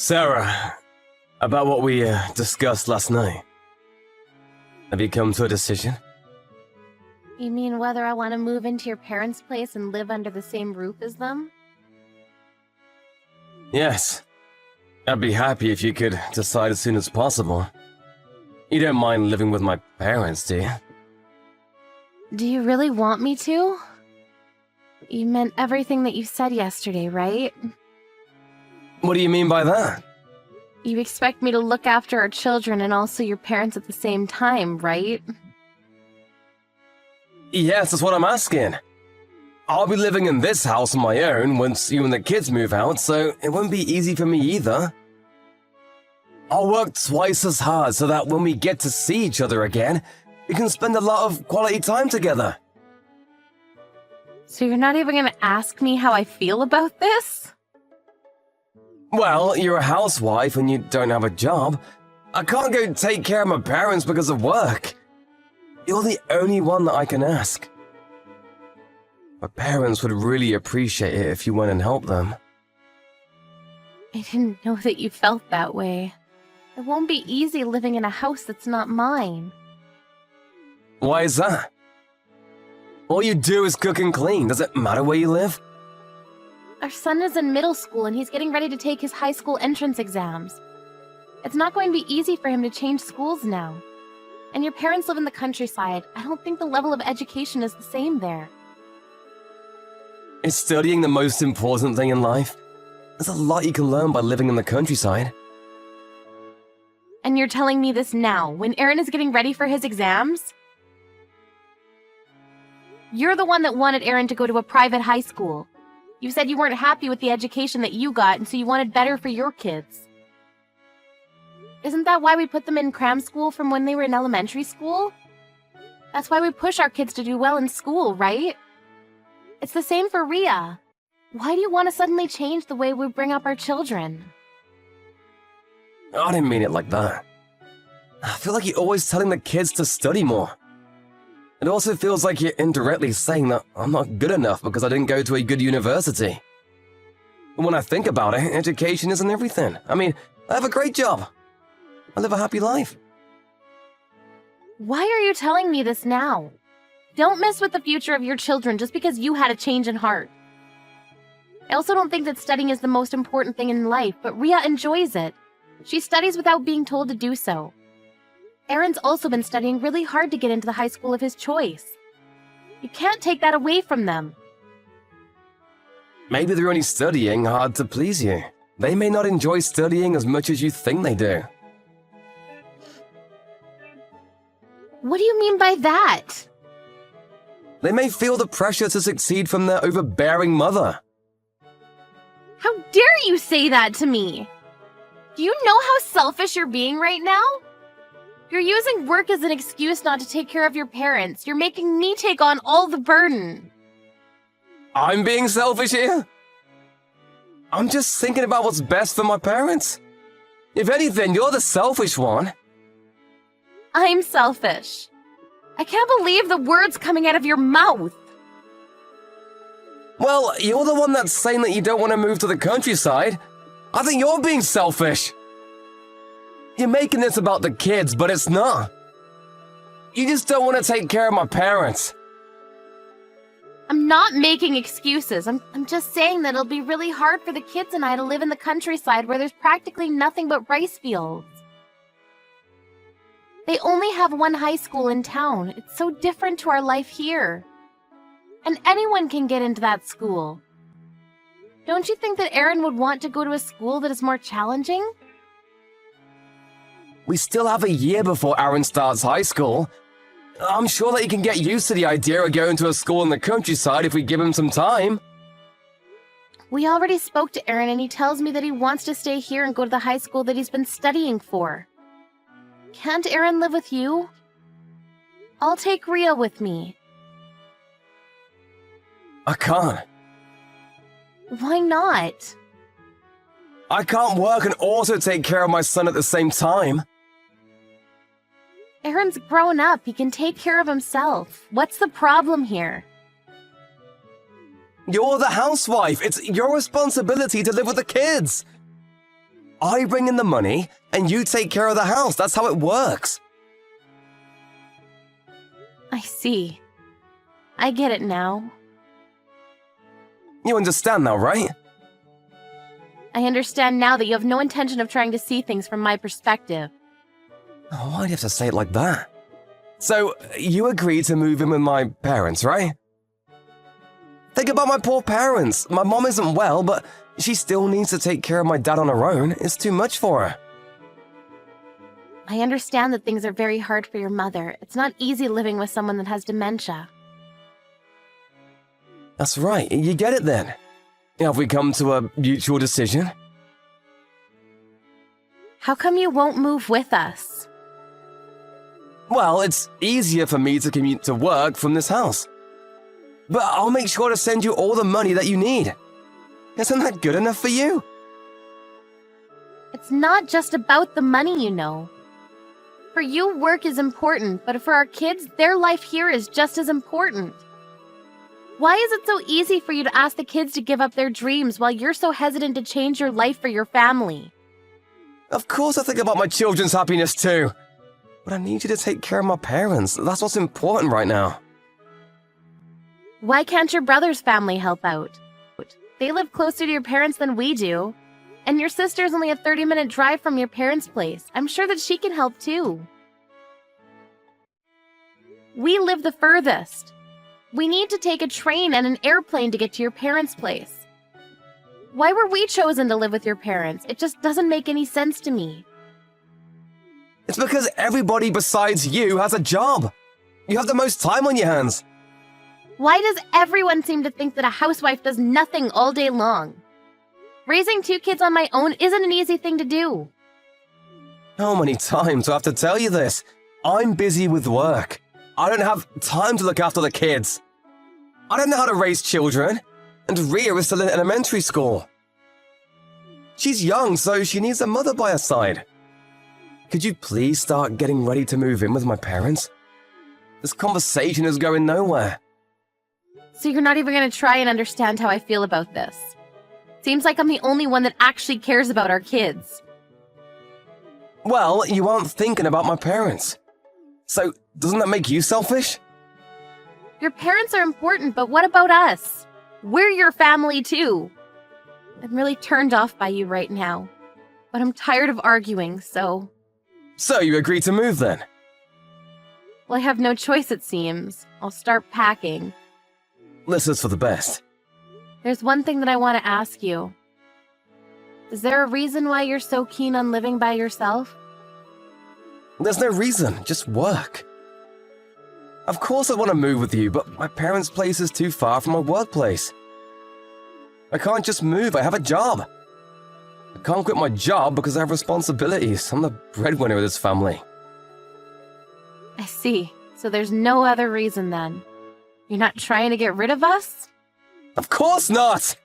Sarah, about what we discussed last night. Have you come to a decision? You mean whether I want to move into your parents' place and live under the same roof as them? Yes. I'd be happy if you could decide as soon as possible. You don't mind living with my parents, do you? Do you really want me to? You meant everything that you said yesterday, right? What do you mean by that? You expect me to look after our children and also your parents at the same time, right? Yes, that's what I'm asking. I'll be living in this house on my own once you and the kids move out, so it won't be easy for me either. I'll work twice as hard so that when we get to see each other again, we can spend a lot of quality time together. So you're not even going to ask me how I feel about this? Well, you're a housewife and you don't have a job. I can't go take care of my parents because of work. You're the only one that I can ask. My parents would really appreciate it if you went and helped them. I didn't know that you felt that way. It won't be easy living in a house that's not mine. Why is that? All you do is cook and clean. Does it matter where you live? Our son is in middle school and he's getting ready to take his high school entrance exams. It's not going to be easy for him to change schools now. And your parents live in the countryside. I don't think the level of education is the same there. Is studying the most important thing in life? There's a lot you can learn by living in the countryside. And you're telling me this now, when Aaron is getting ready for his exams? You're the one that wanted Aaron to go to a private high school. You said you weren't happy with the education that you got, and so you wanted better for your kids. Isn't that why we put them in cram school from when they were in elementary school? That's why we push our kids to do well in school, right? It's the same for Rhea. Why do you want to suddenly change the way we bring up our children? I didn't mean it like that. I feel like you're always telling the kids to study more. It also feels like you're indirectly saying that I'm not good enough because I didn't go to a good university. But when I think about it, education isn't everything. I mean, I have a great job. I live a happy life. Why are you telling me this now? Don't mess with the future of your children just because you had a change in heart. I also don't think that studying is the most important thing in life, but Rhea enjoys it. She studies without being told to do so. Aaron's also been studying really hard to get into the high school of his choice. You can't take that away from them. Maybe they're only studying hard to please you. They may not enjoy studying as much as you think they do. What do you mean by that? They may feel the pressure to succeed from their overbearing mother. How dare you say that to me? Do you know how selfish you're being right now? You're using work as an excuse not to take care of your parents. You're making me take on all the burden. I'm being selfish here? I'm just thinking about what's best for my parents. If anything, you're the selfish one. I'm selfish. I can't believe the words coming out of your mouth. Well, you're the one that's saying that you don't want to move to the countryside. I think you're being selfish. You're making this about the kids, but it's not. You just don't want to take care of my parents. I'm not making excuses. I'm just saying that it'll be really hard for the kids and I to live in the countryside where there's practically nothing but rice fields. They only have one high school in town. It's so different to our life here. And anyone can get into that school. Don't you think that Aaron would want to go to a school that is more challenging? We still have a year before Aaron starts high school. I'm sure that he can get used to the idea of going to a school in the countryside if we give him some time. We already spoke to Aaron and he tells me that he wants to stay here and go to the high school that he's been studying for. Can't Aaron live with you? I'll take Rhea with me. I can't. Why not? I can't work and also take care of my son at the same time. Aaron's grown up. He can take care of himself. What's the problem here? You're the housewife. It's your responsibility to live with the kids. I bring in the money, and you take care of the house. That's how it works. I see. I get it now. You understand now, right? I understand now that you have no intention of trying to see things from my perspective. Oh, why do you have to say it like that? So, you agreed to move in with my parents, right? Think about my poor parents. My mom isn't well, but she still needs to take care of my dad on her own. It's too much for her. I understand that things are very hard for your mother. It's not easy living with someone that has dementia. That's right, you get it then. Have we come to a mutual decision? How come you won't move with us? Well, it's easier for me to commute to work from this house. But I'll make sure to send you all the money that you need. Isn't that good enough for you? It's not just about the money, you know. For you, work is important, but for our kids, their life here is just as important. Why is it so easy for you to ask the kids to give up their dreams while you're so hesitant to change your life for your family? Of course I think about my children's happiness too. But I need you to take care of my parents. That's what's important right now. Why can't your brother's family help out? They live closer to your parents than we do. And your sister's only a 30-minute drive from your parents' place. I'm sure that she can help too. We live the furthest. We need to take a train and an airplane to get to your parents' place. Why were we chosen to live with your parents? It just doesn't make any sense to me. It's because everybody besides you has a job. You have the most time on your hands. Why does everyone seem to think that a housewife does nothing all day long? Raising 2 kids on my own isn't an easy thing to do. How many times do I have to tell you this? I'm busy with work. I don't have time to look after the kids. I don't know how to raise children, and Ria is still in elementary school. She's young, so she needs a mother by her side. Could you please start getting ready to move in with my parents? This conversation is going nowhere. So you're not even going to try and understand how I feel about this. Seems like I'm the only one that actually cares about our kids. Well, you aren't thinking about my parents. So, doesn't that make you selfish? Your parents are important, but what about us? We're your family too. I'm really turned off by you right now. But I'm tired of arguing, so... So you agreed to move then? Well, I have no choice, it seems. I'll start packing. This is for the best. There's one thing that I want to ask you. Is there a reason why you're so keen on living by yourself? There's no reason, just work. Of course I want to move with you, but my parents' place is too far from my workplace. I can't just move, I have a job. I can't quit my job because I have responsibilities. I'm the breadwinner of this family. I see. So there's no other reason then. You're not trying to get rid of us? Of course not!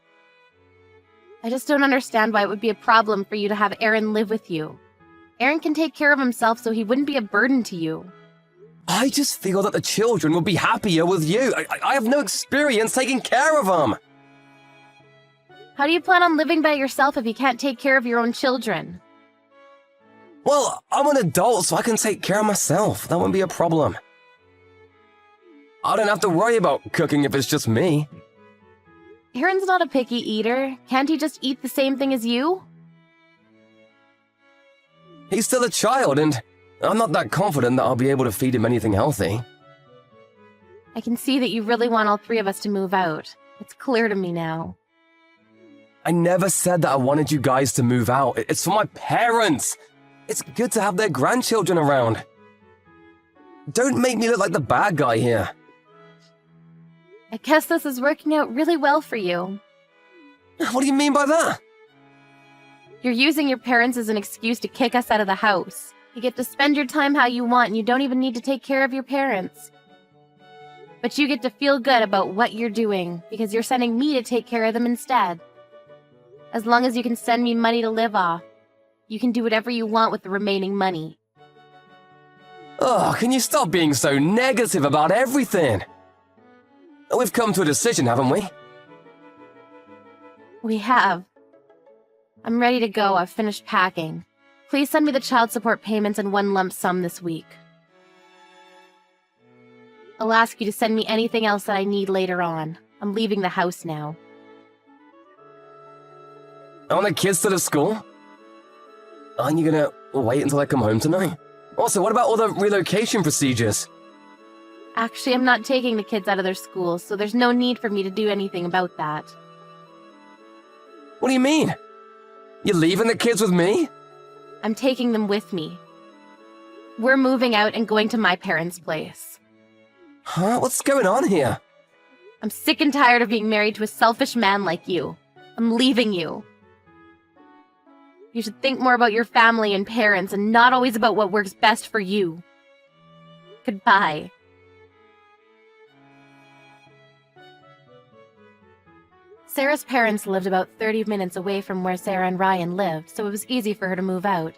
I just don't understand why it would be a problem for you to have Aaron live with you. Aaron can take care of himself so he wouldn't be a burden to you. I just feel that the children would be happier with you. I have no experience taking care of them. How do you plan on living by yourself if you can't take care of your own children? Well, I'm an adult, so I can take care of myself. That wouldn't be a problem. I don't have to worry about cooking if it's just me. Aaron's not a picky eater. Can't he just eat the same thing as you? He's still a child, and I'm not that confident that I'll be able to feed him anything healthy. I can see that you really want all 3 of us to move out. It's clear to me now. I never said that I wanted you guys to move out. It's for my parents. It's good to have their grandchildren around. Don't make me look like the bad guy here. I guess this is working out really well for you. What do you mean by that? You're using your parents as an excuse to kick us out of the house. You get to spend your time how you want and you don't even need to take care of your parents. But you get to feel good about what you're doing because you're sending me to take care of them instead. As long as you can send me money to live off, you can do whatever you want with the remaining money. Oh, can you stop being so negative about everything? We've come to a decision, haven't we? We have. I'm ready to go. I've finished packing. Please send me the child support payments in one lump sum this week. I'll ask you to send me anything else that I need later on. I'm leaving the house now. Aren't the kids still at school? Aren't you gonna wait until I come home tonight? Also, what about all the relocation procedures? Actually, I'm not taking the kids out of their school, so there's no need for me to do anything about that. What do you mean? You're leaving the kids with me? I'm taking them with me. We're moving out and going to my parents' place. Huh? What's going on here? I'm sick and tired of being married to a selfish man like you. I'm leaving you. You should think more about your family and parents and not always about what works best for you. Goodbye. Sarah's parents lived about 30 minutes away from where Sarah and Ryan lived, so it was easy for her to move out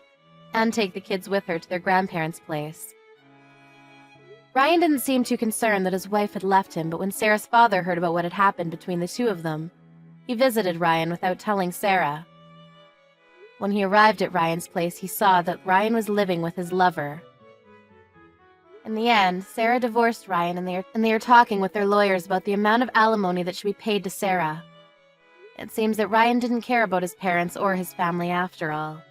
and take the kids with her to their grandparents' place. Ryan didn't seem too concerned that his wife had left him, but when Sarah's father heard about what had happened between the two of them, he visited Ryan without telling Sarah. When he arrived at Ryan's place, he saw that Ryan was living with his lover. In the end, Sarah divorced Ryan and they are talking with their lawyers about the amount of alimony that should be paid to Sarah. It seems that Ryan didn't care about his parents or his family after all.